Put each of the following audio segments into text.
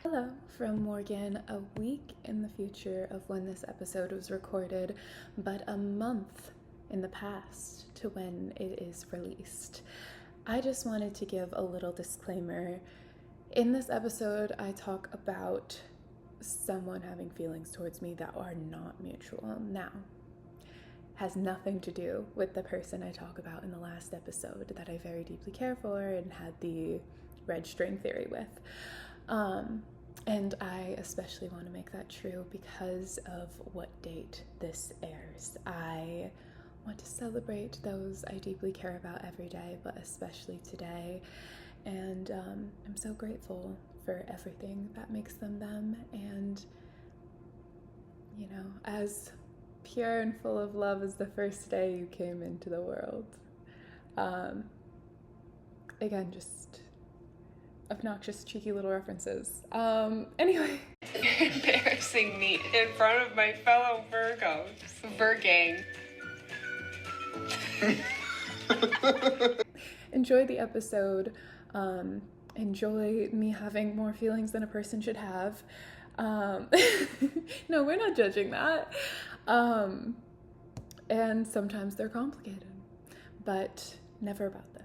Hello from Morgan, a week in the future of when this episode was recorded, but a month in the past to when it is released. I just wanted to give a little disclaimer. In this episode, I talk about someone having feelings towards me that are not mutual. Now, has nothing to do with the person I talk about in the last episode that I very deeply care for and had the red string theory with. And I especially want to make that true because of what date this airs. I want to celebrate those I deeply care about every day, but especially today. And I'm so grateful for everything that makes them them. And, you know, as pure and full of love as the first day you came into the world. Again, just obnoxious, cheeky little references. Anyway. Embarrassing me in front of my fellow Virgos. Virgang. Enjoy the episode. Enjoy me having more feelings than a person should have. No, we're not judging that. And sometimes they're complicated, but never about this.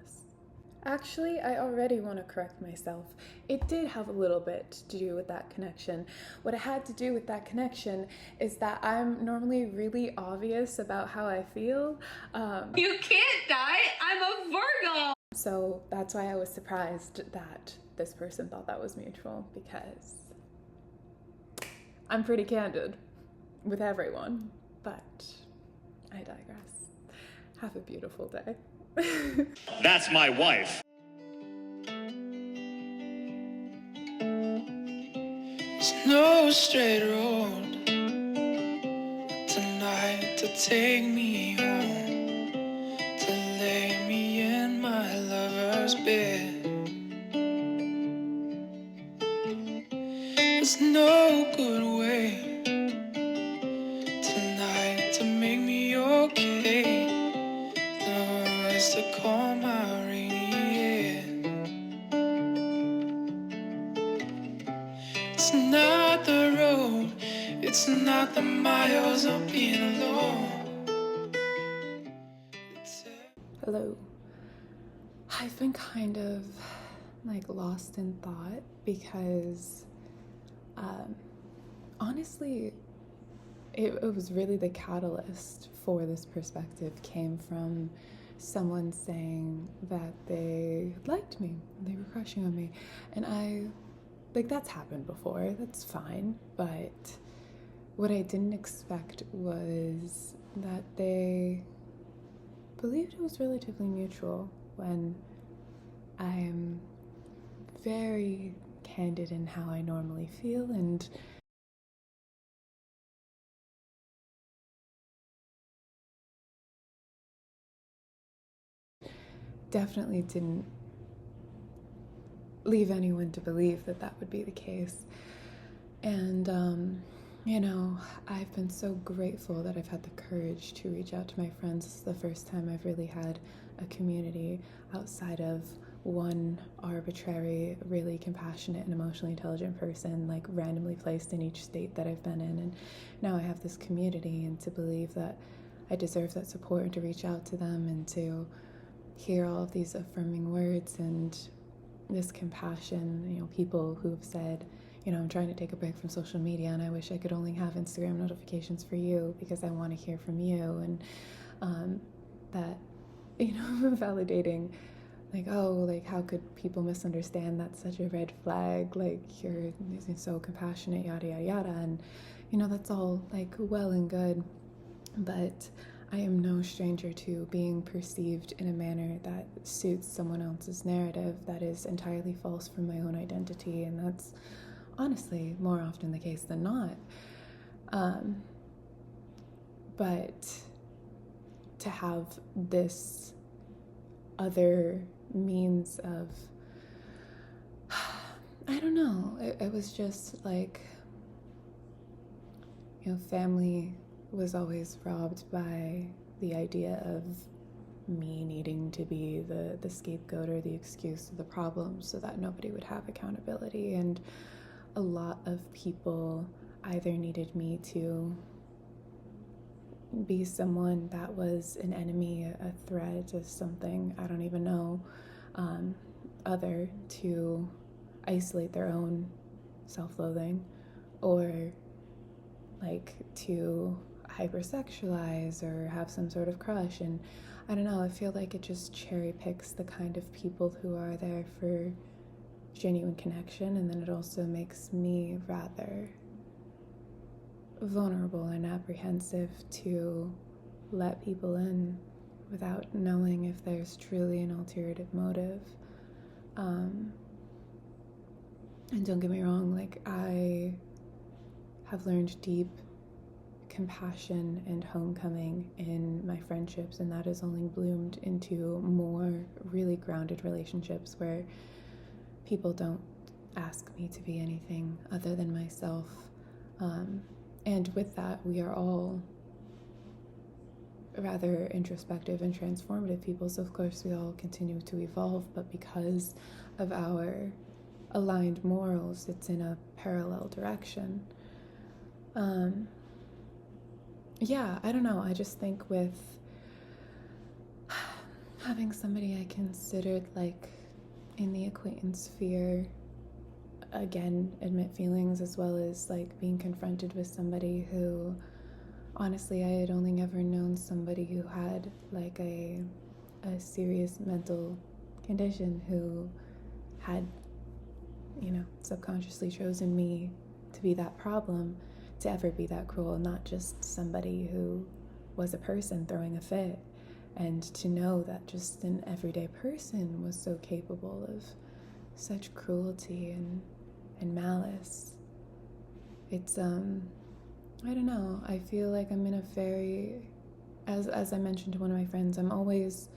Actually, I already want to correct myself. It did have a little bit to do with that connection. What it had to do with that connection is that I'm normally really obvious about how I feel. You can't die. I'm a Virgo. So that's why I was surprised that this person thought that was mutual, because I'm pretty candid with everyone. But I digress. Have a beautiful day. That's my wife. There's no straight road tonight to take me home, to lay me in my lover's bed. There's no good way tonight to make me okay. To calm my rainy head. It's not the road, it's not the miles of being alone. Hello. I've been kind of lost in thought because honestly it was really the catalyst for this perspective came from someone saying that they liked me, they were crushing on me, and I, that's happened before, that's fine, but what I didn't expect was that they believed it was relatively mutual when I'm very candid in how I normally feel, and definitely didn't leave anyone to believe that that would be the case. And you know, I've been so grateful that I've had the courage to reach out to my friends. This is the first time I've really had a community outside of one arbitrary, really compassionate and emotionally intelligent person randomly placed in each state that I've been in. And now I have this community, and to believe that I deserve that support and to reach out to them and to hear all of these affirming words and this compassion, you know, people who have said, you know, I'm trying to take a break from social media and I wish I could only have Instagram notifications for you because I want to hear from you, and that, you know, validating how could people misunderstand that's such a red flag, you're so compassionate, yada yada yada, and you know, that's all well and good, but I am no stranger to being perceived in a manner that suits someone else's narrative that is entirely false from my own identity, and that's honestly more often the case than not. But to have this other means of, I don't know, it was just family was always robbed by the idea of me needing to be the scapegoat or the excuse of the problem so that nobody would have accountability. And a lot of people either needed me to be someone that was an enemy, a threat, or something, I don't even know, other to isolate their own self-loathing, or like to hypersexualize or have some sort of crush. And I don't know, I feel like it just cherry picks the kind of people who are there for genuine connection, and then it also makes me rather vulnerable and apprehensive to let people in without knowing if there's truly an ulterior motive. And don't get me wrong, like, I have learned deep compassion and homecoming in my friendships, and that has only bloomed into more really grounded relationships where people don't ask me to be anything other than myself. And with that, we are all rather introspective and transformative people, so of course we all continue to evolve, but because of our aligned morals, it's in a parallel direction. Yeah, I don't know, I just think with having somebody I considered like in the acquaintance sphere, again, admit feelings, as well as like being confronted with somebody who honestly I had only ever known somebody who had like a serious mental condition, who had, you know, subconsciously chosen me to be that problem, to ever be that cruel, not just somebody who was a person throwing a fit. And to know that just an everyday person was so capable of such cruelty and malice. It's, I don't know, I feel like I'm in a very, as I mentioned to one of my friends, I'm always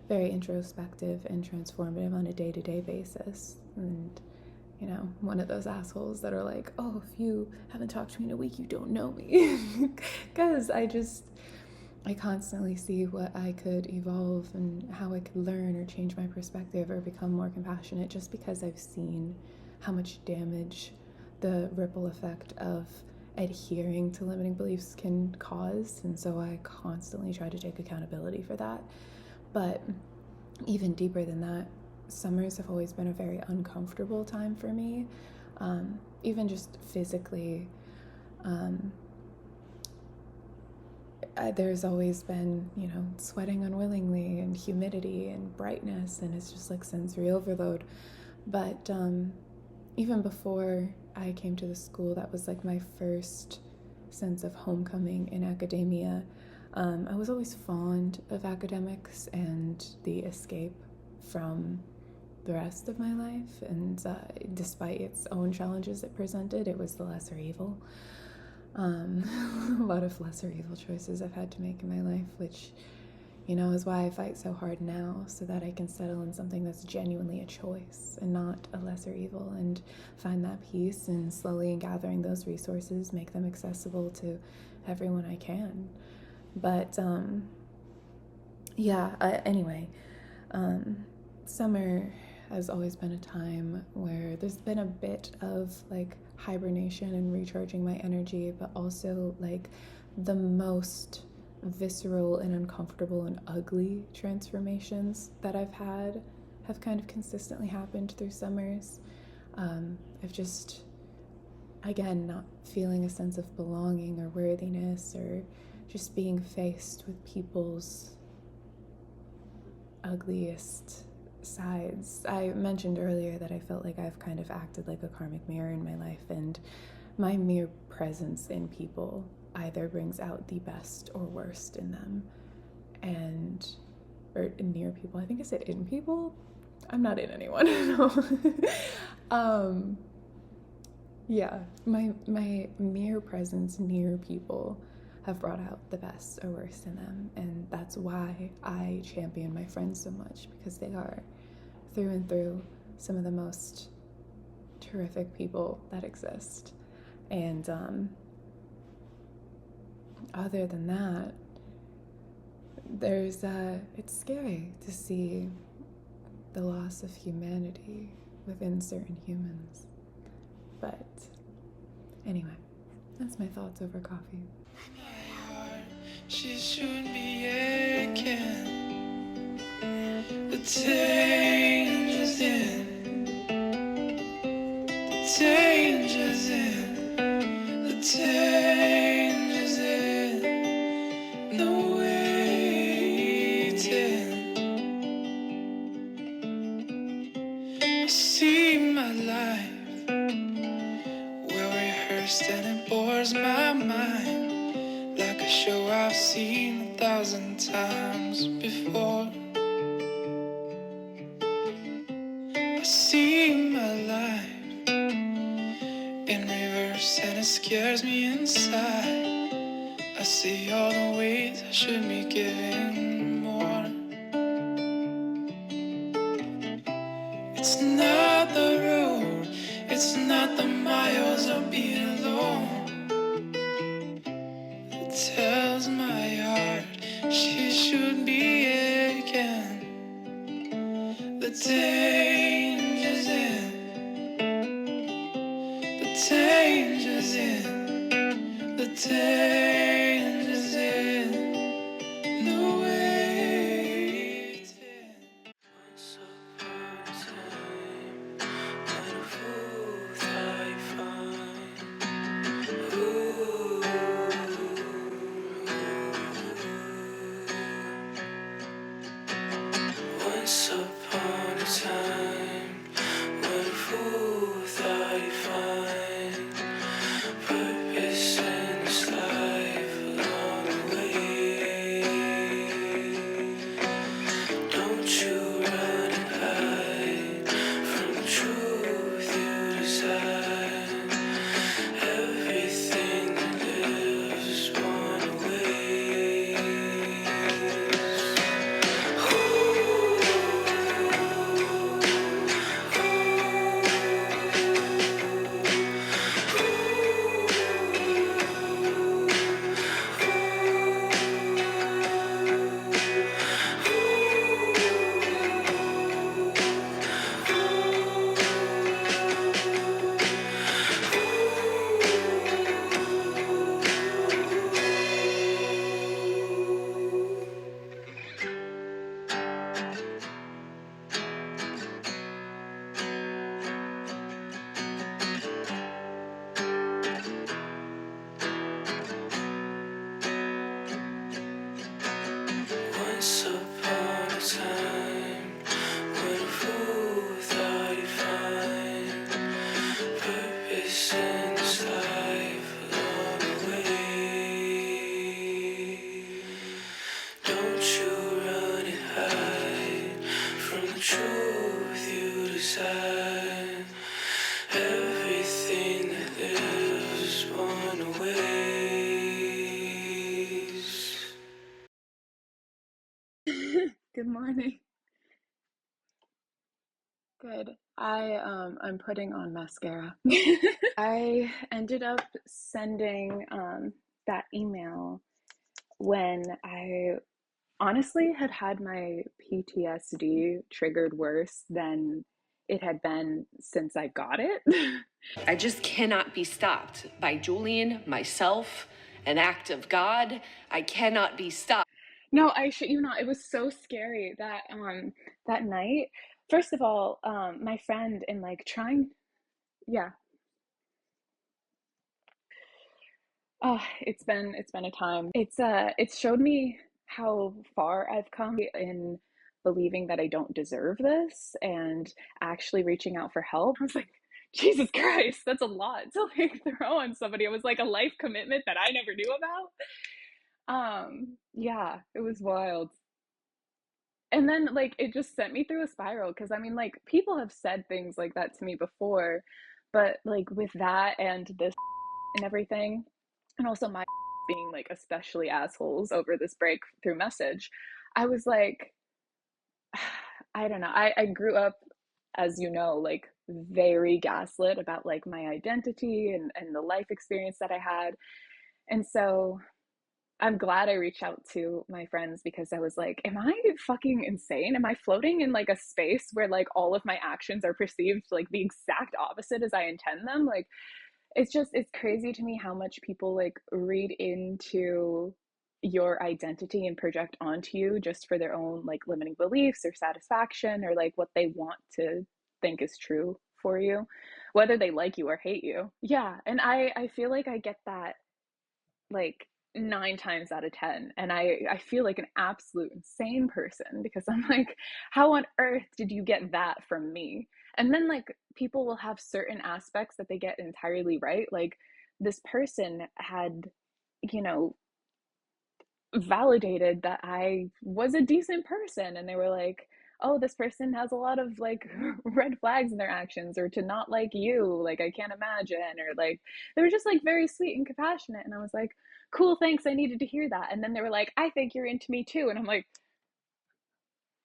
very introspective and transformative on a day-to-day basis. And, you know, one of those assholes that are like, oh, if you haven't talked to me in a week, you don't know me. Because I constantly see what I could evolve and how I could learn or change my perspective or become more compassionate, just because I've seen how much damage the ripple effect of adhering to limiting beliefs can cause. And so I constantly try to take accountability for that. But even deeper than that, summers have always been a very uncomfortable time for me, even just physically. There's always been, you know, sweating unwillingly and humidity and brightness, and it's just like sensory overload. But even before I came to the school, that was like my first sense of homecoming in academia. I was always fond of academics and the escape from the rest of my life, and despite its own challenges it presented, it was the lesser evil. A lot of lesser evil choices I've had to make in my life, which, you know, is why I fight so hard now, so that I can settle in something that's genuinely a choice and not a lesser evil, and find that peace, and slowly gathering those resources, make them accessible to everyone I can. But anyway, summer has always been a time where there's been a bit of like hibernation and recharging my energy, but also like the most visceral and uncomfortable and ugly transformations that I've had have kind of consistently happened through summers. I've just, again, not feeling a sense of belonging or worthiness, or just being faced with people's ugliest sides. I mentioned earlier that I felt like I've kind of acted like a karmic mirror in my life, and my mere presence in people either brings out the best or worst in them, or near people. I think I said in people. I'm not in anyone. No. Yeah, my mere presence near people have brought out the best or worst in them, and that's why I champion my friends so much, because they are through and through some of the most terrific people that exist. And other than that, it's scary to see the loss of humanity within certain humans. But anyway, that's my thoughts over coffee. My heart, she should be aching. The danger's in, the danger's in, the danger's in, no waiting. I see my life well rehearsed and it bores my mind like a show I've seen 1,000 times before. I see my life in reverse and it scares me inside. I see all the ways I should be giving more. It's not the road, it's not the miles of being alone. It tells my heart she should be aching. The danger's in, the danger's in, the danger's in, no waiting. Once upon a time, when a fool I find. Ooh. Once upon a time, when a fool thought he'd find purpose in his life along the way. Don't you run and hide from the truth you desire. Everything that lives is born away. Once upon a time, when a fool thought he'd find purpose in his life along the way. Don't you run and hide from the truth you desire. Everything that lives is born away. Good morning. Good. I'm putting on mascara. I ended up sending that email when I honestly had my PTSD triggered worse than it had been since I got it. I just cannot be stopped by Julian, myself, an act of God. I cannot be stopped. No, I shit you not. It was so scary that that night. First of all, my friend in like trying, yeah. Oh, it's been a time. It's showed me how far I've come in believing that I don't deserve this and actually reaching out for help. I was like, Jesus Christ, that's a lot to like throw on somebody. It was like a life commitment that I never knew about. Yeah, it was wild. And then like it just sent me through a spiral because I mean like people have said things like that to me before, but like with that and this and everything, and also my being like especially assholes over this breakthrough message, I was like, I don't know. I grew up, as you know, like very gaslit about like my identity and the life experience that I had. And so I'm glad I reached out to my friends because I was like, am I fucking insane? Am I floating in like a space where like all of my actions are perceived like the exact opposite as I intend them? Like, it's crazy to me how much people like read into your identity and project onto you just for their own like limiting beliefs or satisfaction or like what they want to think is true for you, whether they like you or hate you. Yeah, and I feel like I get that like 9 times out of 10. And I feel like an absolute insane person because I'm like, how on earth did you get that from me? And then like people will have certain aspects that they get entirely right. Like this person had, you know, validated that I was a decent person. And they were like, oh, this person has a lot of like red flags in their actions, or to not like you, like I can't imagine, or like they were just like very sweet and compassionate. And I was like, cool, thanks. I needed to hear that. And then they were like, I think you're into me too. And I'm like,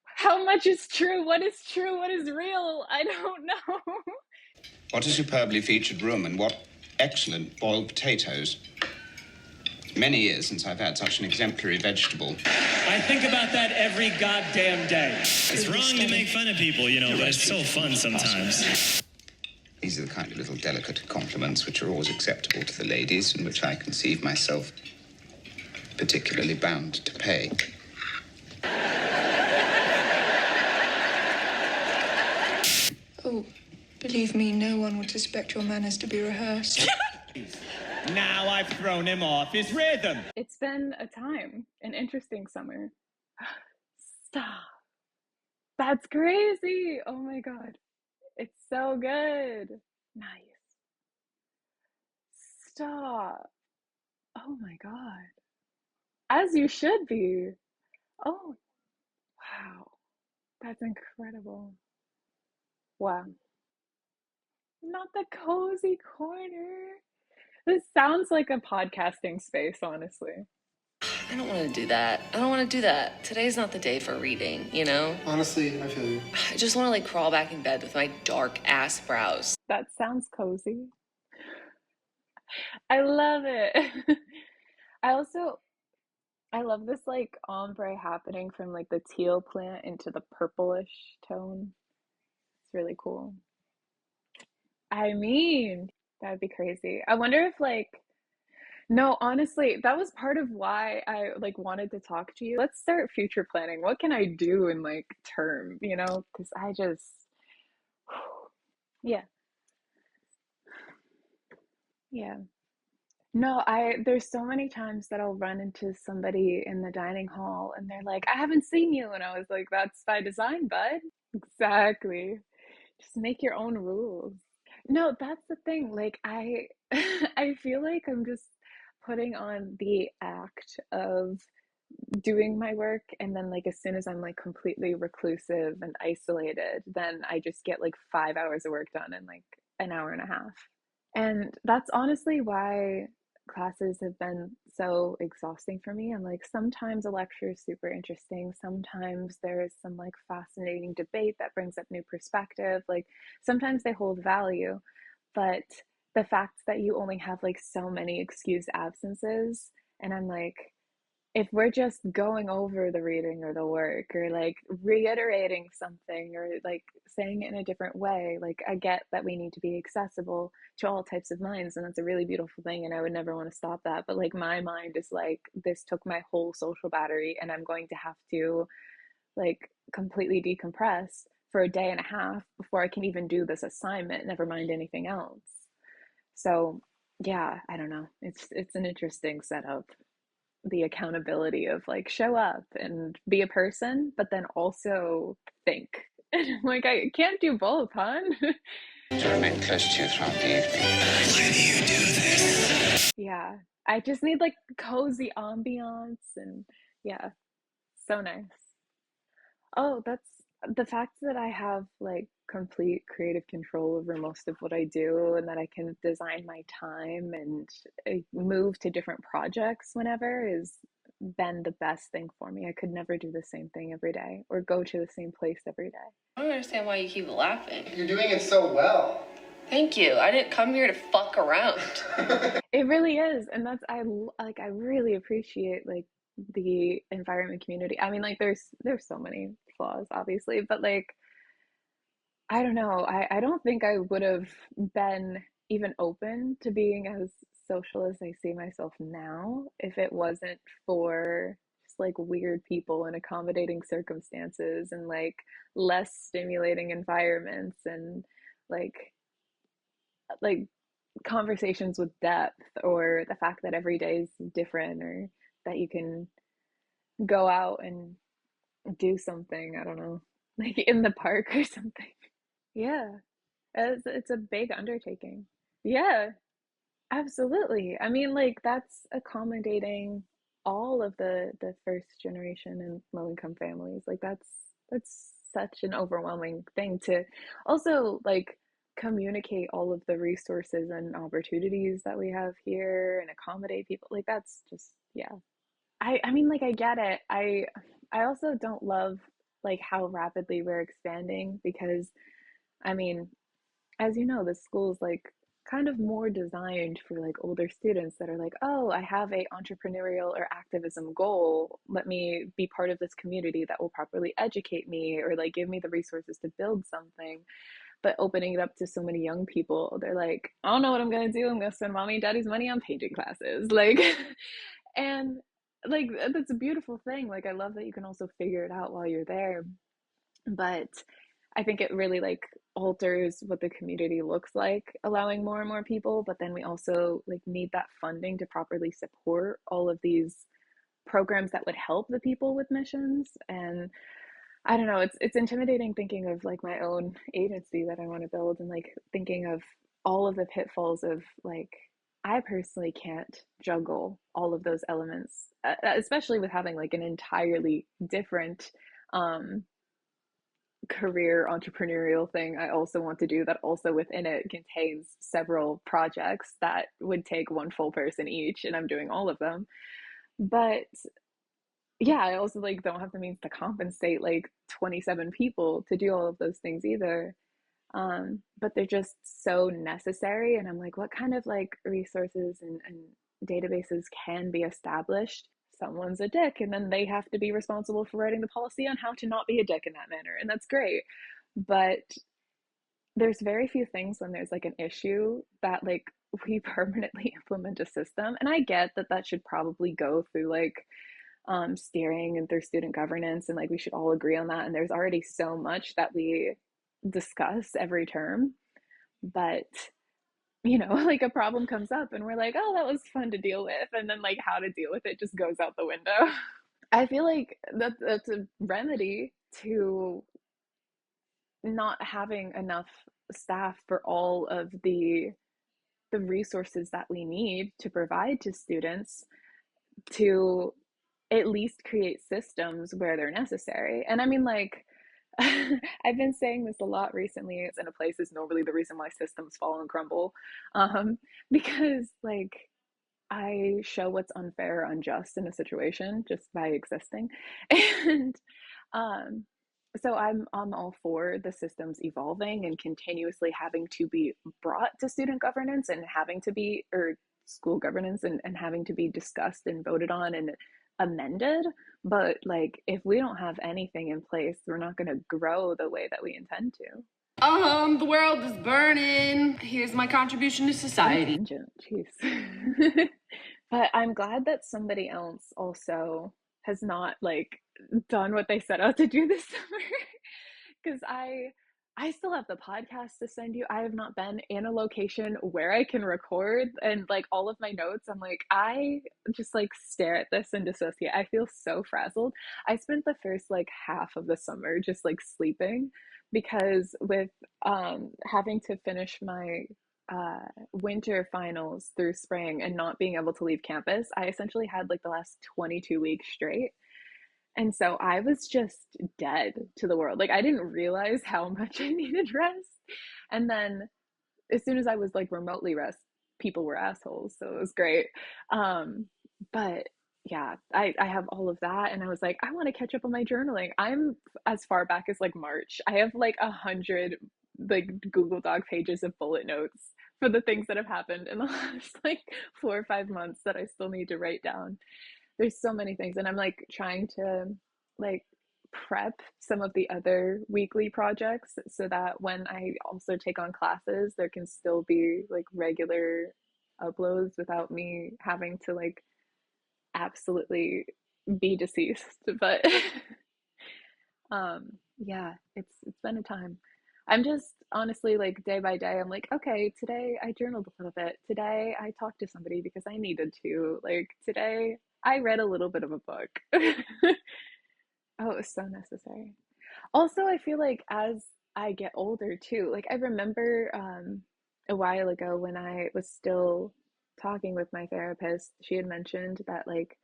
how much is true? What is true? What is real? I don't know. What a superbly featured room, and what excellent boiled potatoes. Many years since I've had such an exemplary vegetable. I think about that every goddamn day. It's wrong to make fun of people, you know, but it's so fun sometimes. These are the kind of little delicate compliments which are always acceptable to the ladies, and which I conceive myself particularly bound to pay. Oh, believe me, no one would suspect your manners to be rehearsed. Now I've thrown him off his rhythm. It's been a time, an interesting summer. Stop. That's crazy. Oh my God. It's so good. Nice. Stop. Oh my God. As you should be. Oh, wow. That's incredible. Wow. Not the cozy corner. This sounds like a podcasting space, honestly. I don't want to do that. I don't want to do that. Today's not the day for reading, you know? Honestly, I feel you. I just want to like crawl back in bed with my dark ass brows. That sounds cozy. I love it. I love this like ombre happening from like the teal plant into the purplish tone. It's really cool. I mean, that'd be crazy. I wonder if like no, honestly, that was part of why I like wanted to talk to you. Let's start future planning. What can I do in like term, you know? Because I just yeah, yeah. No, there's so many times that I'll run into somebody in the dining hall and they're like, I haven't seen you. And I was like, that's by design, bud. Exactly. Just make your own rules. No, that's the thing. Like I feel like I'm just putting on the act of doing my work, and then like as soon as I'm like completely reclusive and isolated, then I just get like 5 hours of work done in like an hour and a half. And that's honestly why classes have been so exhausting for me. And like sometimes a lecture is super interesting. Sometimes there's some like fascinating debate that brings up new perspective. Like sometimes they hold value, but the fact that you only have like so many excused absences, and I'm like, if we're just going over the reading or the work or like reiterating something or like saying it in a different way, like I get that we need to be accessible to all types of minds, and that's a really beautiful thing, and I would never want to stop that. But like my mind is like, this took my whole social battery and I'm going to have to like completely decompress for a day and a half before I can even do this assignment, never mind anything else. So yeah, I don't know, it's an interesting setup, the accountability of like show up and be a person, but then also think. Like I can't do both, hon. To remain close to you throughout the evening. Why do you do this? Yeah, I just need like cozy ambiance, and yeah, so nice. Oh, that's the fact that I have like complete creative control over most of what I do, and that I can design my time and move to different projects whenever is been the best thing for me. I could never do the same thing every day or go to the same place every day. I don't understand why you keep laughing. You're doing it so well. Thank you. I didn't come here to fuck around. It really is, and that's I really appreciate like the environment community. I mean, like there's so many flaws, obviously, but like I don't know. I don't think I would have been even open to being as social as I see myself now if it wasn't for just like weird people and accommodating circumstances and like less stimulating environments and like like conversations with depth, or the fact that every day is different, or that you can go out and do something, I don't know, like in the park or something. Yeah. It's a big undertaking. Yeah, absolutely. I mean, like that's accommodating all of the first generation and low income families. Like that's such an overwhelming thing to also like communicate all of the resources and opportunities that we have here and accommodate people. Like that's just yeah. I mean like I get it. I also don't love like how rapidly we're expanding because I mean as you know, the school's like kind of more designed for like older students that are like, oh, I have a entrepreneurial or activism goal. Let me be part of this community that will properly educate me or like give me the resources to build something. But opening it up to so many young people, they're like, I don't know what I'm gonna do. I'm gonna spend mommy and daddy's money on painting classes. Like and like that's a beautiful thing. Like I love that you can also figure it out while you're there. But I think it really like alters what the community looks like, allowing more and more people. But then we also like need that funding to properly support all of these programs that would help the people with missions. And I don't know, it's intimidating thinking of like my own agency that I want to build and like thinking of all of the pitfalls of like I personally can't juggle all of those elements, especially with having like an entirely different um career entrepreneurial thing I also want to do that also within it contains several projects that would take one full person each, and I'm doing all of them. But yeah, I also like don't have the means to compensate like 27 people to do all of those things either. But they're just so necessary, and I'm like, what kind of like resources and databases can be established? Someone's a dick, and then they have to be responsible for writing the policy on how to not be a dick in that manner, and that's great. But there's very few things when there's like an issue that like we permanently implement a system, and I get that that should probably go through like steering and through student governance, and like we should all agree on that, and there's already so much that we discuss every term. But you know, like a problem comes up and we're like, oh, that was fun to deal with, and then like how to deal with it just goes out the window. I feel like that's a remedy to not having enough staff for all of the resources that we need to provide to students, to at least create systems where they're necessary. And I mean, like, I've been saying this a lot recently. It's in a place is normally the reason why systems fall and crumble. Um, because, like, I show what's unfair or unjust in a situation just by existing. And um, so I'm all for the systems evolving and continuously having to be brought to student governance and having to be, or school governance and having to be discussed and voted on and amended. But like, if we don't have anything in place, we're not going to grow the way that we intend to. The world is burning. Here's my contribution to society. Jeez. But I'm glad that somebody else also has not like done what they set out to do this summer. Because I still have the podcast to send you. I have not been in a location where I can record, and like all of my notes, I'm like, I just like stare at this and dissociate. I feel so frazzled. I spent the first like half of the summer just like sleeping because with having to finish my winter finals through spring and not being able to leave campus, I essentially had like the last 22 weeks straight. And so I was just dead to the world. Like I didn't realize how much I needed rest. And then as soon as I was like remotely rest, people were assholes. So it was great. But yeah, I have all of that. And I was like, I want to catch up on my journaling. I'm as far back as like March. I have like 100 like Google Doc pages of bullet notes for the things that have happened in the last like 4 or 5 months that I still need to write down. There's so many things, and I'm like trying to like prep some of the other weekly projects so that when I also take on classes, there can still be like regular uploads without me having to like absolutely be deceased. But yeah, it's been a time. I'm just honestly like day by day, I'm like, okay, today I journaled a little bit. Today I talked to somebody because I needed to. Like today I read a little bit of a book. Oh, it was so necessary. Also, I feel like as I get older too, like I remember a while ago when I was still talking with my therapist, she had mentioned that like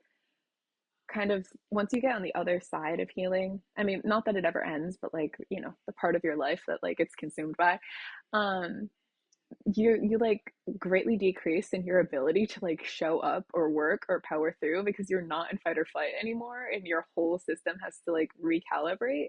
kind of once you get on the other side of healing, I mean, not that it ever ends, but like, you know, the part of your life that like it's consumed by, um, you like greatly decrease in your ability to like show up or work or power through because you're not in fight or flight anymore and your whole system has to like recalibrate.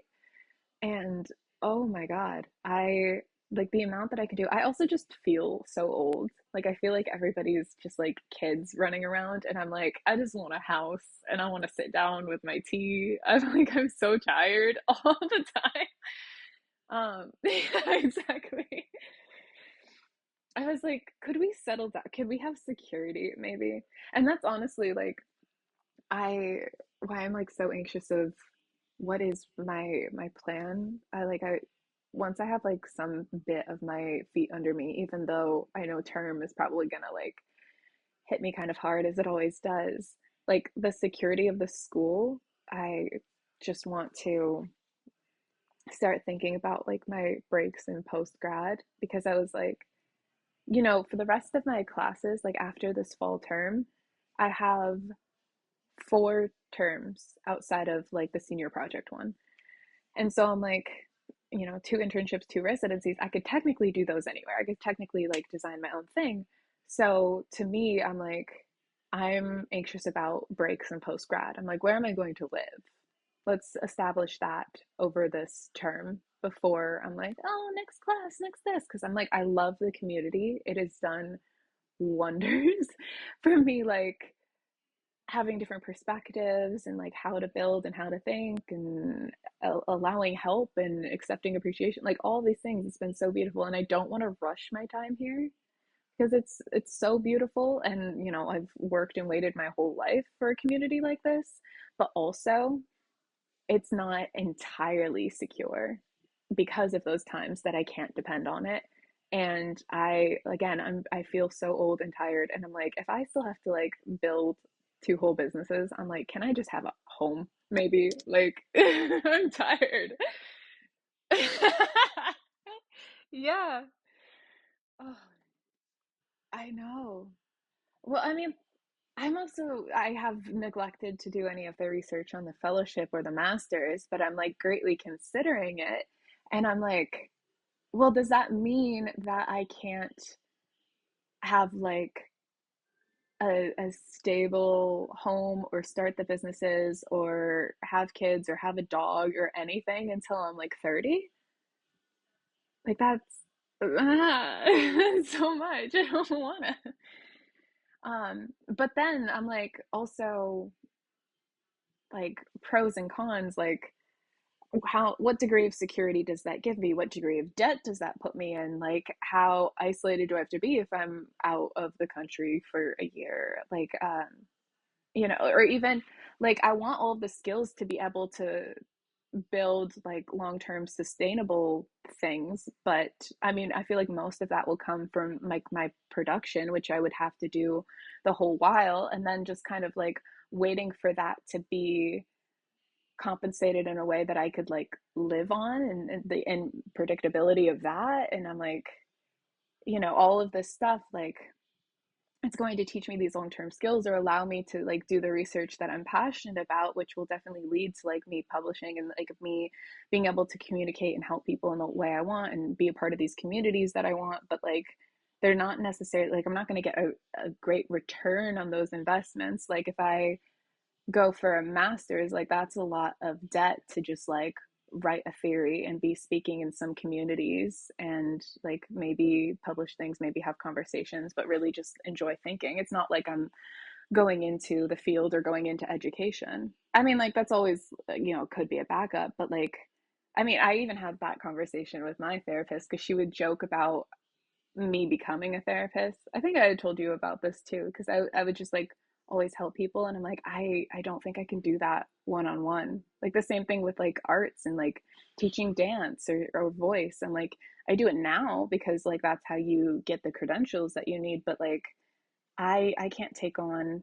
And oh my God, I like the amount that I could do. I also just feel so old. Like I feel like everybody's just like kids running around and I'm like, I just want a house and I want to sit down with my tea. I'm like, I'm so tired all the time. Yeah, exactly. I was like, could we settle down? Could we have security maybe? And that's honestly like I why I'm like so anxious of what is my plan. I once I have like some bit of my feet under me, even though I know term is probably gonna like hit me kind of hard as it always does. Like the security of the school, I just want to start thinking about like my breaks in post grad because I was like, you know, for the rest of my classes, like after this fall term, I have 4 terms outside of like the senior project one. And so I'm like, you know, 2 internships, 2 residencies. I could technically do those anywhere. I could technically like design my own thing. So to me, I'm like, I'm anxious about breaks and post grad. I'm like, where am I going to live? Let's establish that over this term before I'm like, oh, next class, next this. Because I'm like, I love the community. It has done wonders for me, like having different perspectives and like how to build and how to think and allowing help and accepting appreciation, like all these things. It's been so beautiful and I don't want to rush my time here because it's so beautiful. And you know, I've worked and waited my whole life for a community like this, but also it's not entirely secure because of those times that I can't depend on it. And I feel so old and tired and I'm like, if I still have to like build 2 whole businesses, I'm like, can I just have a home maybe? Like I'm tired. Yeah. Oh, I know. Well, I mean, I have neglected to do any of the research on the fellowship or the master's, but I'm like greatly considering it. And I'm like, well, does that mean that I can't have like a stable home or start the businesses or have kids or have a dog or anything until I'm like 30? Like that's so much. I don't wanna. But then I'm like also like pros and cons, like what degree of security does that give me? What degree of debt does that put me in? Like how isolated do I have to be if I'm out of the country for a year? Like you know, or even like I want all of the skills to be able to build like long-term sustainable things, but I mean, I feel like most of that will come from like my production, which I would have to do the whole while, and then just kind of like waiting for that to be compensated in a way that I could like live on, and the and predictability of that. And I'm like, you know, all of this stuff, like it's going to teach me these long-term skills or allow me to like do the research that I'm passionate about, which will definitely lead to like me publishing and like me being able to communicate and help people in the way I want and be a part of these communities that I want. But like they're not necessarily like I'm not going to get a great return on those investments. Like if I go for a master's, like that's a lot of debt to just like write a theory and be speaking in some communities and like maybe publish things, maybe have conversations, but really just enjoy thinking. It's not like I'm going into the field or going into education. I mean, like that's always, could be a backup, but like, I mean, I even had that conversation with my therapist because she would joke about me becoming a therapist. I think I had told you about this too, because I would just like always help people. And I'm like, I don't think I can do that one on one. Like the same thing with like arts and like teaching dance or voice. And like, I do it now because like that's how you get the credentials that you need. But like, I can't take on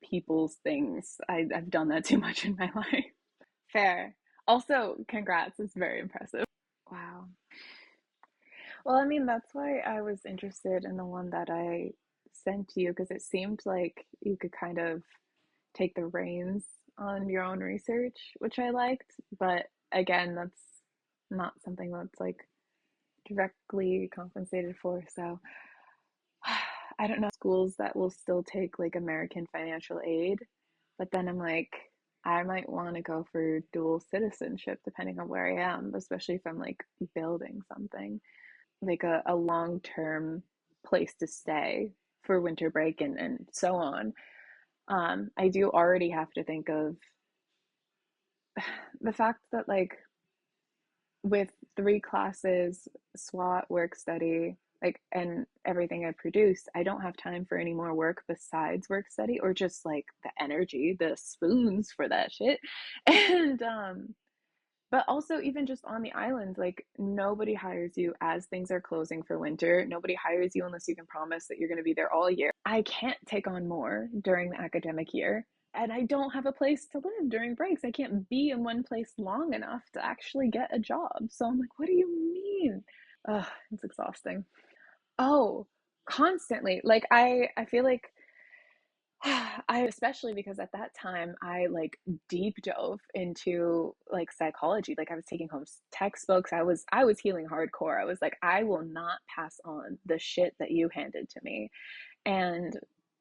people's things. I've done that too much in my life. Fair. Also, congrats. It's very impressive. Wow. Well, I mean, that's why I was interested in the one that I sent to you because it seemed like you could kind of take the reins on your own research, which I liked. But again, that's not something that's like directly compensated for. So I don't know schools that will still take like American financial aid, but then I'm like, I might want to go for dual citizenship depending on where I am, especially if I'm like building something like a long-term place to stay for winter break and so on. I do already have to think of the fact that like with 3 classes, SWAT, work study, like and everything I produce, I don't have time for any more work besides work study or just like the energy, the spoons for that shit. And but also even just on the island, like nobody hires you as things are closing for winter. Nobody hires you unless you can promise that you're going to be there all year. I can't take on more during the academic year. And I don't have a place to live during breaks. I can't be in one place long enough to actually get a job. So I'm like, what do you mean? Ugh, it's exhausting. Oh, constantly. Like I feel like I especially because at that time I like deep dove into like psychology. Like I was taking home textbooks. I was healing hardcore. I was like, I will not pass on the shit that you handed to me. And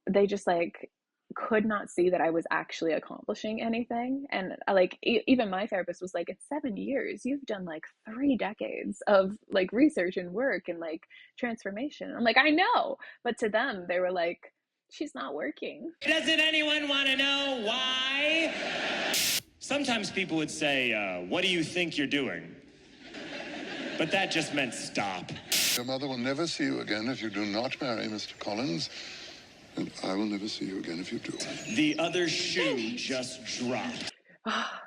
they just like could not see that I was actually accomplishing anything. And like even my therapist was like, it's 7 years. You've done like 3 decades of like research and work and like transformation. I'm like, I know. But to them, they were like, she's not working. Doesn't anyone want to know why? Sometimes people would say, what do you think you're doing? But that just meant stop. Your mother will never see you again if you do not marry Mr. Collins, and I will never see you again if you do. The other shoe just dropped.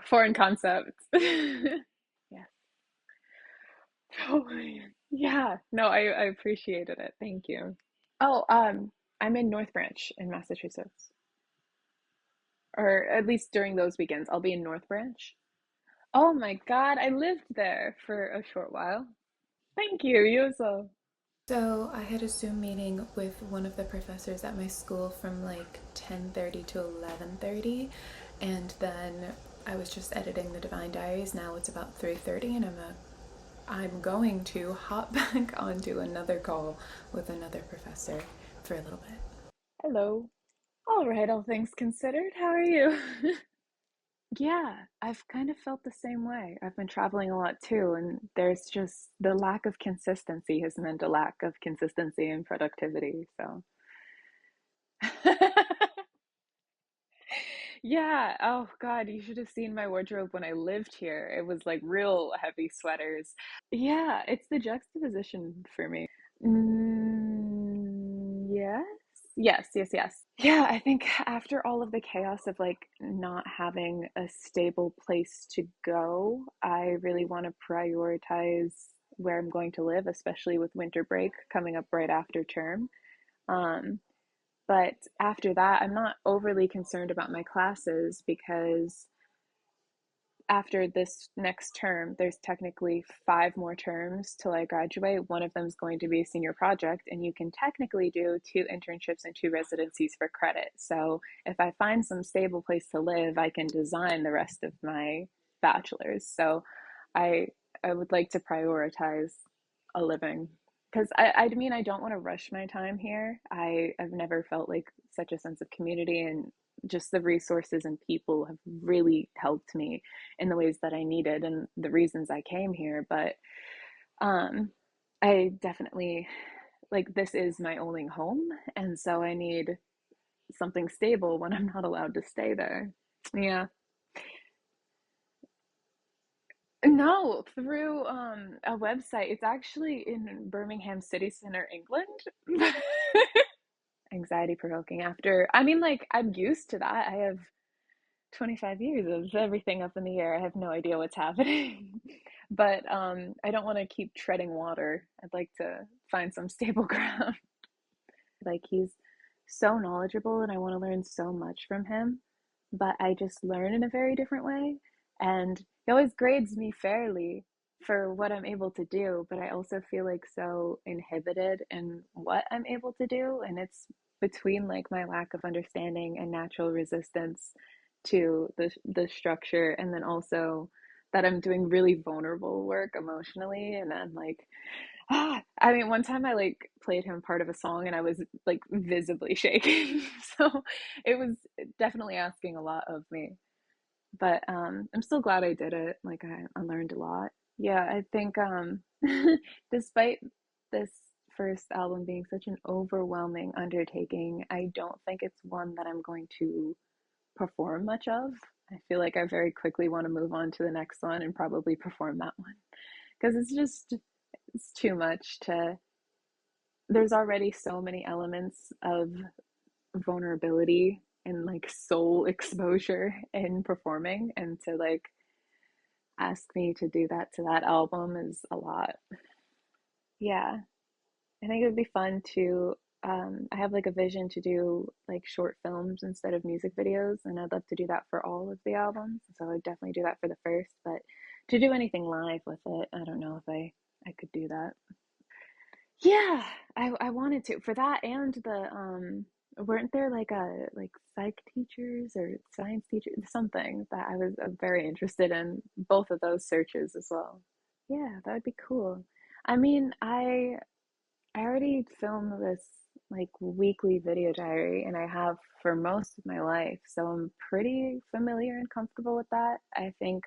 Foreign concept. Yes. Totally. Yeah. No, I appreciated it. Thank you. Oh, I'm in North Branch in Massachusetts. Or at least during those weekends, I'll be in North Branch. Oh my God, I lived there for a short while. Thank you, you as well. So I had a Zoom meeting with one of the professors at my school from like 10:30 to 11:30, and then I was just editing the Divine Diaries. Now it's about 3:30, and I'm going to hop back onto another call with another professor for a little bit. Hello. All right, all things considered, how are you? Yeah, I've kind of felt the same way. I've been traveling a lot too, and there's just the lack of consistency has meant a lack of consistency and productivity. So, yeah. Oh God, you should have seen my wardrobe when I lived here. It was like real heavy sweaters. Yeah, it's the juxtaposition for me. Yes. Yes, yes, yes. Yeah, I think after all of the chaos of like not having a stable place to go, I really want to prioritize where I'm going to live, especially with winter break coming up right after term. Um, but after that, I'm not overly concerned about my classes because after this next term, there's technically 5 more terms till I graduate. One of them is going to be a senior project, and you can technically do 2 internships and 2 residencies for credit. So if I find some stable place to live, I can design the rest of my bachelor's. So I I would like to prioritize a living because I mean, I don't want to rush my time here. I've never felt like such a sense of community, and just the resources and people have really helped me in the ways that I needed and the reasons I came here. But um, I definitely, like, this is my only home, and so I need something stable when I'm not allowed to stay there. Yeah. No, through a website. It's actually in Birmingham City Centre, England. Anxiety provoking after, I mean, like, I'm used to that. I have 25 years of everything up in the air. I have no idea what's happening. But I don't want to keep treading water. I'd like to find some stable ground. Like, he's so knowledgeable and I want to learn so much from him, but I just learn in a very different way. And he always grades me fairly for what I'm able to do, but I also feel like so inhibited in what I'm able to do. And it's between like my lack of understanding and natural resistance to the structure, and then also that I'm doing really vulnerable work emotionally, and I'm like, I mean, one time I like played him part of a song and I was like visibly shaking. So it was definitely asking a lot of me. But I'm still glad I did it. Like, I learned a lot. Yeah, I think despite this first album being such an overwhelming undertaking, I don't think it's one that I'm going to perform much of. I feel like I very quickly want to move on to the next one and probably perform that one because it's too much to, there's already so many elements of vulnerability and like soul exposure in performing, and to like ask me to do that to that album is a lot. Yeah, I think it would be fun to I have like a vision to do like short films instead of music videos, and I'd love to do that for all of the albums. So I'd definitely do that for the first, but to do anything live with it, I don't know if I could do that. Yeah, I wanted to for that, and the weren't there like a like psych teachers or science teachers, something that I was very interested in both of those searches as well. Yeah, that would be cool. I mean, I already film this like weekly video diary, and I have for most of my life, so I'm pretty familiar and comfortable with that. I think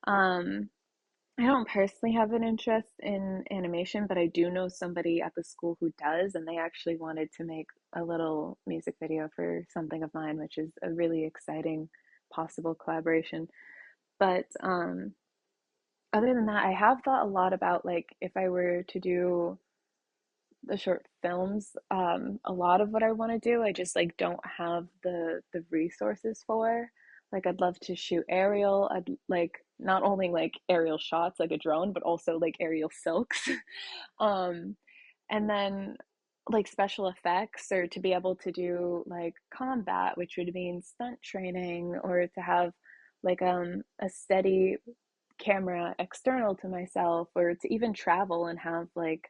um I don't personally have an interest in animation, but I do know somebody at the school who does, and they actually wanted to make a little music video for something of mine, which is a really exciting possible collaboration. But other than that, I have thought a lot about like if I were to do the short films, a lot of what I want to do, I just like don't have the resources for. Like, I'd love to shoot aerial. I'd like not only like aerial shots like a drone, but also like aerial silks. um and then like special effects, or to be able to do like combat, which would mean stunt training, or to have like a steady camera external to myself, or to even travel and have like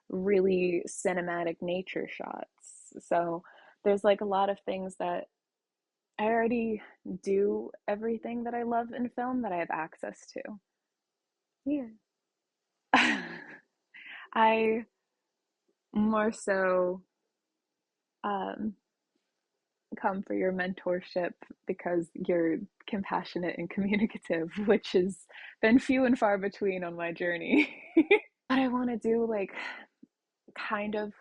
really cinematic nature shots. So there's like a lot of things that I already do, everything that I love in film that I have access to. Yeah. I more so um, come for your mentorship because you're compassionate and communicative, which has been few and far between on my journey. But I want to do like kind of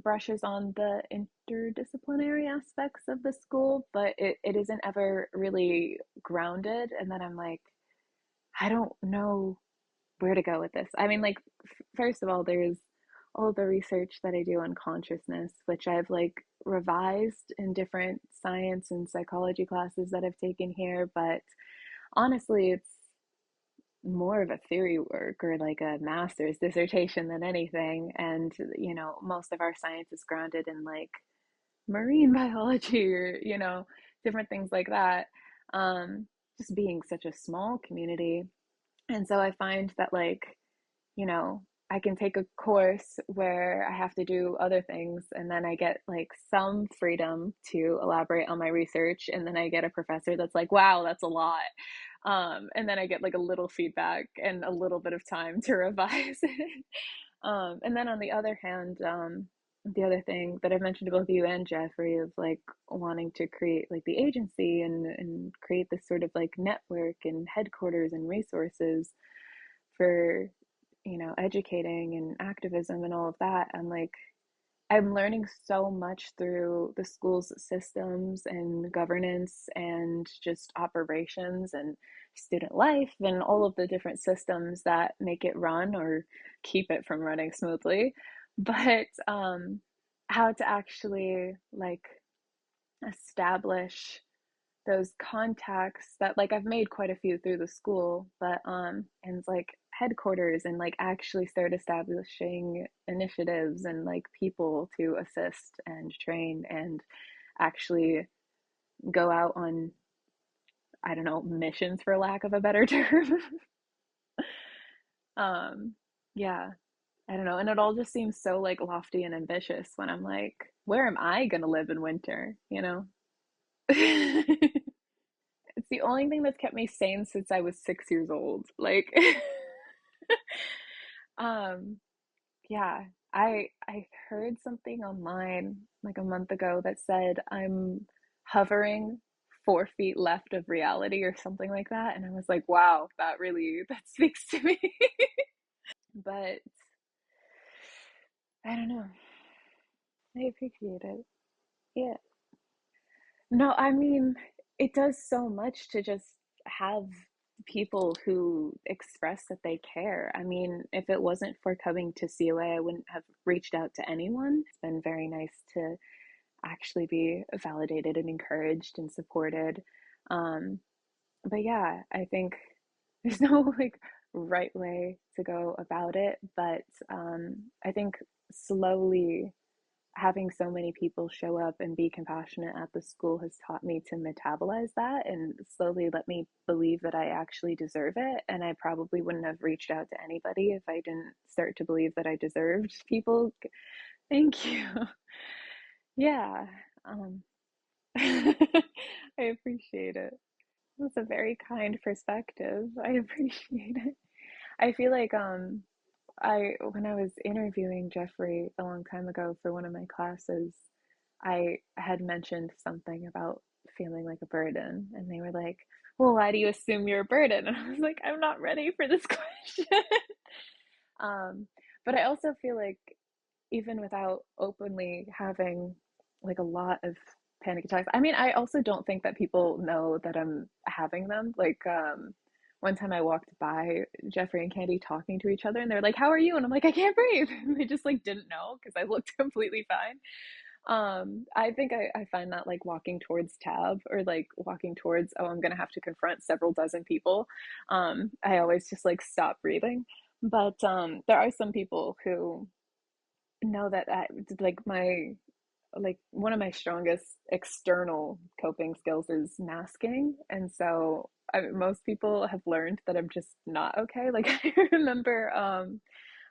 brushes on the interdisciplinary aspects of the school, but it isn't ever really grounded. And then I'm like, I don't know where to go with this. I mean, like, first of all, there's all the research that I do on consciousness, which I've like revised in different science and psychology classes that I've taken here. But honestly, it's more of a theory work or like a master's dissertation than anything. And, most of our science is grounded in like marine biology or, different things like that. Just being such a small community. And so I find that, like, you know, I can take a course where I have to do other things, and then I get like some freedom to elaborate on my research, and then I get a professor that's like, wow, that's a lot. And then I get like a little feedback and a little bit of time to revise it. And then on the other hand, the other thing that I've mentioned to both you and Jeffrey of like wanting to create like the agency and create this sort of like network and headquarters and resources for, you know, educating and activism and all of that. I'm like, I'm learning so much through the school's systems and governance and just operations and student life and all of the different systems that make it run or keep it from running smoothly. But how to actually like establish those contacts that like I've made quite a few through the school, but and like headquarters and like actually start establishing initiatives and like people to assist and train and actually go out on, I don't know, missions for lack of a better term. um yeah, I don't know, and it all just seems so like lofty and ambitious when I'm like, where am I gonna live in winter, you know? It's the only thing that's kept me sane since I was 6 years old. Like, um, yeah, I heard something online like a month ago that said I'm hovering 4 feet left of reality or something like that, and I was like, wow, that really that speaks to me. But I don't know. I appreciate it. Yeah. No, I mean, it does so much to just have people who express that they care. I mean, if it wasn't for coming to COA, I wouldn't have reached out to anyone. It's been very nice to actually be validated and encouraged and supported. Um, but yeah, I think there's no like right way to go about it, but I think slowly having so many people show up and be compassionate at the school has taught me to metabolize that and slowly let me believe that I actually deserve it. And I probably wouldn't have reached out to anybody if I didn't start to believe that I deserved people. Thank you. Yeah. Um, I appreciate it. That's a very kind perspective. I appreciate it. I feel like I when I was interviewing Jeffrey a long time ago for one of my classes, I had mentioned something about feeling like a burden, and they were like, "Well, why do you assume you're a burden?" And I was like, "I'm not ready for this question." um, but I also feel like even without openly having like a lot of panic attacks, I mean, I also don't think that people know that I'm having them. Like, one time I walked by Jeffrey and Candy talking to each other, and they're like, "How are you?" And I'm like, "I can't breathe." And they just like didn't know because I looked completely fine. I think I find that like walking towards tab or like walking towards, oh, I'm gonna have to confront several dozen people. I always just like stop breathing. But there are some people who know that like my like one of my strongest external coping skills is masking, and so most people have learned that I'm just not okay. Like I remember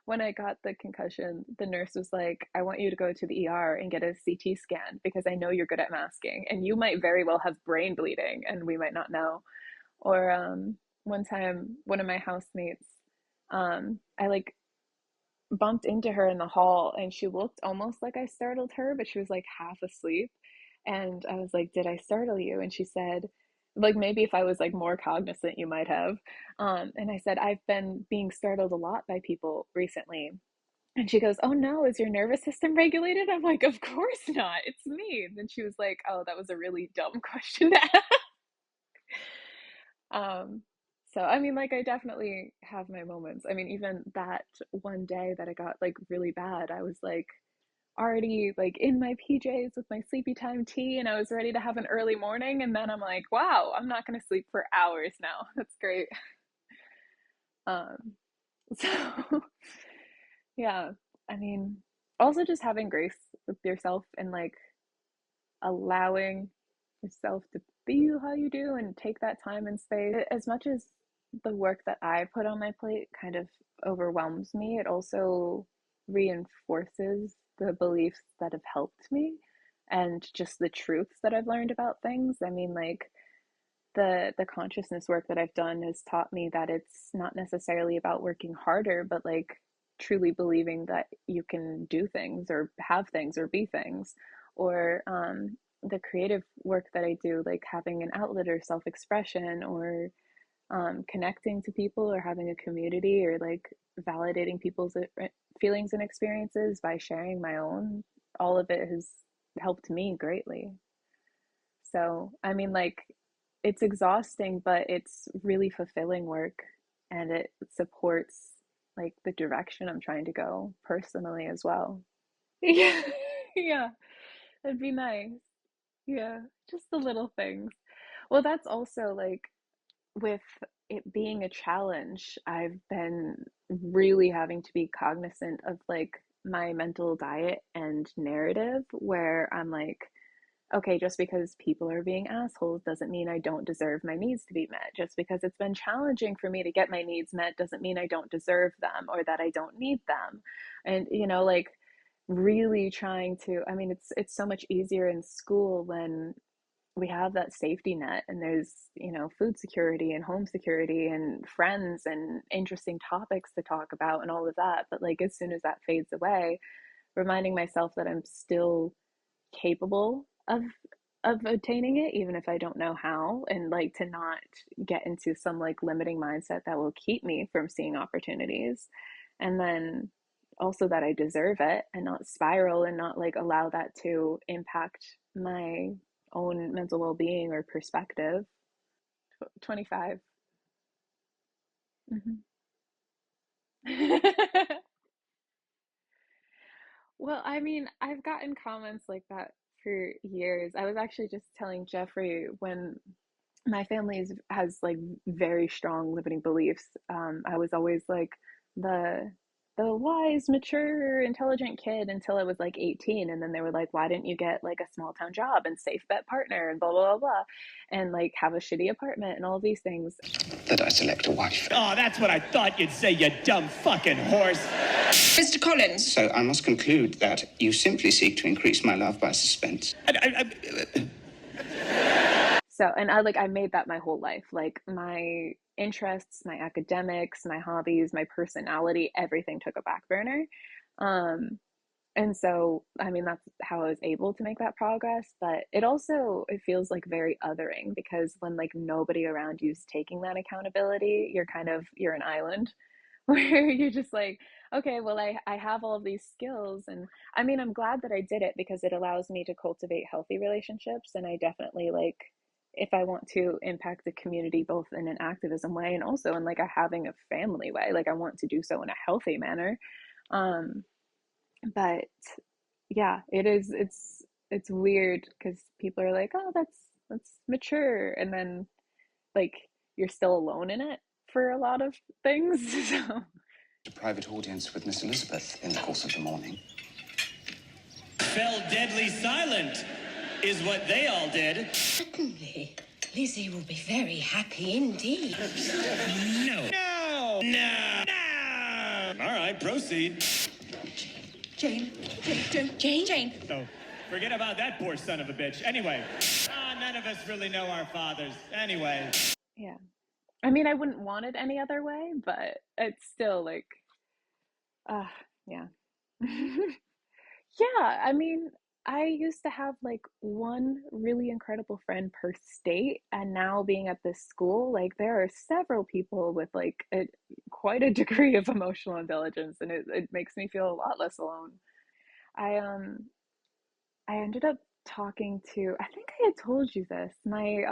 when I got the concussion, the nurse was like, I want you to go to the ER and get a CT scan because I know you're good at masking and you might very well have brain bleeding and we might not know. Or one time, one of my housemates, I like bumped into her in the hall and she looked almost like I startled her, but she was like half asleep. And I was like, did I startle you? And she said, like, maybe if I was like more cognizant, you might have. And I said, I've been being startled a lot by people recently. And she goes, oh no, is your nervous system regulated? I'm like, of course not. It's me. And then she was like, oh, that was a really dumb question to ask. Um, so I mean, like I definitely have my moments. I mean, even that one day that I got like really bad, I was like already like in my PJs with my sleepy time tea and I was ready to have an early morning and then I'm like, wow, I'm not going to sleep for hours now. That's great. Um, so yeah, I mean, also just having grace with yourself and like allowing yourself to be how you do and take that time and space. As much as the work that I put on my plate kind of overwhelms me, it also reinforces the beliefs that have helped me and just the truths that I've learned about things. I mean, like the consciousness work that I've done has taught me that it's not necessarily about working harder, but like truly believing that you can do things or have things or be things, or the creative work that I do, like having an outlet or self-expression, or connecting to people, or having a community, or like validating people's feelings and experiences by sharing my own. All of it has helped me greatly. So, I mean, like, it's exhausting, but it's really fulfilling work, and it supports like the direction I'm trying to go personally as well. Yeah, yeah, that'd be nice. Yeah, just the little things. Well, that's also like with it being a challenge, I've been really having to be cognizant of like my mental diet and narrative, where I'm like, okay, just because people are being assholes doesn't mean I don't deserve my needs to be met. Just because it's been challenging for me to get my needs met doesn't mean I don't deserve them or that I don't need them. And like really trying to, I mean, it's so much easier in school when we have that safety net, and there's food security and home security and friends and interesting topics to talk about and all of that. But like as soon as that fades away, reminding myself that I'm still capable of attaining it, even if I don't know how, and like to not get into some like limiting mindset that will keep me from seeing opportunities. And then also that I deserve it, and not spiral, and not like allow that to impact my own mental well-being or perspective. 25. Mhm. Well, I mean, I've gotten comments like that for years. I was actually just telling Jeffrey, when my family has like very strong limiting beliefs. I was always like the wise, mature, intelligent kid until I was like 18, and then they were like, "Why didn't you get like a small town job and safe bet partner and blah blah blah blah, and like have a shitty apartment and all these things?" That I select a wife. Oh, that's what I thought you'd say, you dumb fucking horse. Mr. Collins. So I must conclude that you simply seek to increase my love by suspense. So, and I made that my whole life. Like my interests, my academics, my hobbies, my personality, everything took a back burner. Um, and so, I mean, that's how I was able to make that progress. But it feels like very othering, because when like nobody around you is taking that accountability, you're an island where you're just like, okay, well, I have all of these skills. And I mean, I'm glad that I did it, because it allows me to cultivate healthy relationships. And I definitely like, if I want to impact the community both in an activism way and also in like a having a family way, like I want to do so in a healthy manner. Um, but yeah, it's weird, because people are like, oh, that's mature, and then like you're still alone in it for a lot of things. So A private audience with Miss Elizabeth in the course of the morning. Fell deadly silent is what they all did. Certainly. Lizzie will be very happy indeed. No. No. No. No. All right, proceed. Jane. So, forget about that poor son of a bitch. Anyway, none of us really know our fathers. Anyway. yeah, I mean, I wouldn't want it any other way, but it's still like, uh, yeah. Yeah, I mean, I used to have like one really incredible friend per state, and now being at this school, like there are several people with like quite a degree of emotional intelligence, and it makes me feel a lot less alone. I I ended up talking to, I think I had told you this, my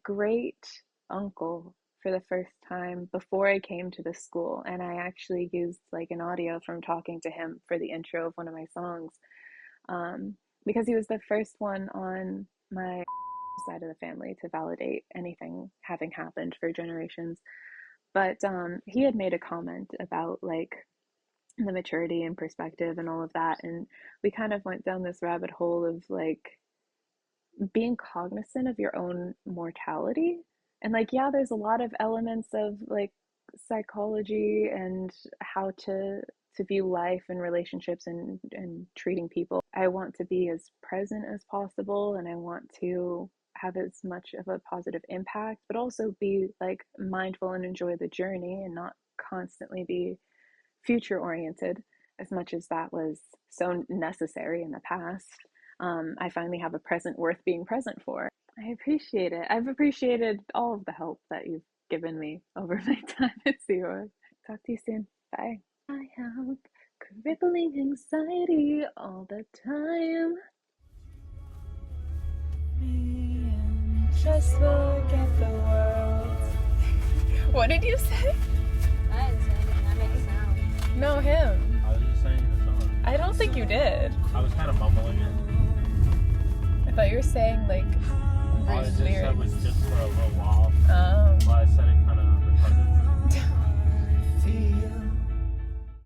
great uncle, for the first time before I came to this school, and I actually used like an audio from talking to him for the intro of one of my songs, because he was the first one on my side of the family to validate anything having happened for generations. But he had made a comment about like the maturity and perspective and all of that, and we kind of went down this rabbit hole of like being cognizant of your own mortality. And like, yeah, there's a lot of elements of like psychology and how to view life and relationships and treating people. I want to be as present as possible, and I want to have as much of a positive impact, but also be like mindful and enjoy the journey, and not constantly be future oriented, as much as that was so necessary in the past. I finally have a present worth being present for. I appreciate it. I've appreciated all of the help that you've given me over my time at Seahawk. Talk to you soon. Bye. I have crippling anxiety all the time. And just forget the world. What did you say? I didn't say anything. I made a sound. No, him. I was just saying the song. I don't think you did. I was kind of mumbling it. I thought you were saying like All I just said was just for a little while. Oh. While I said it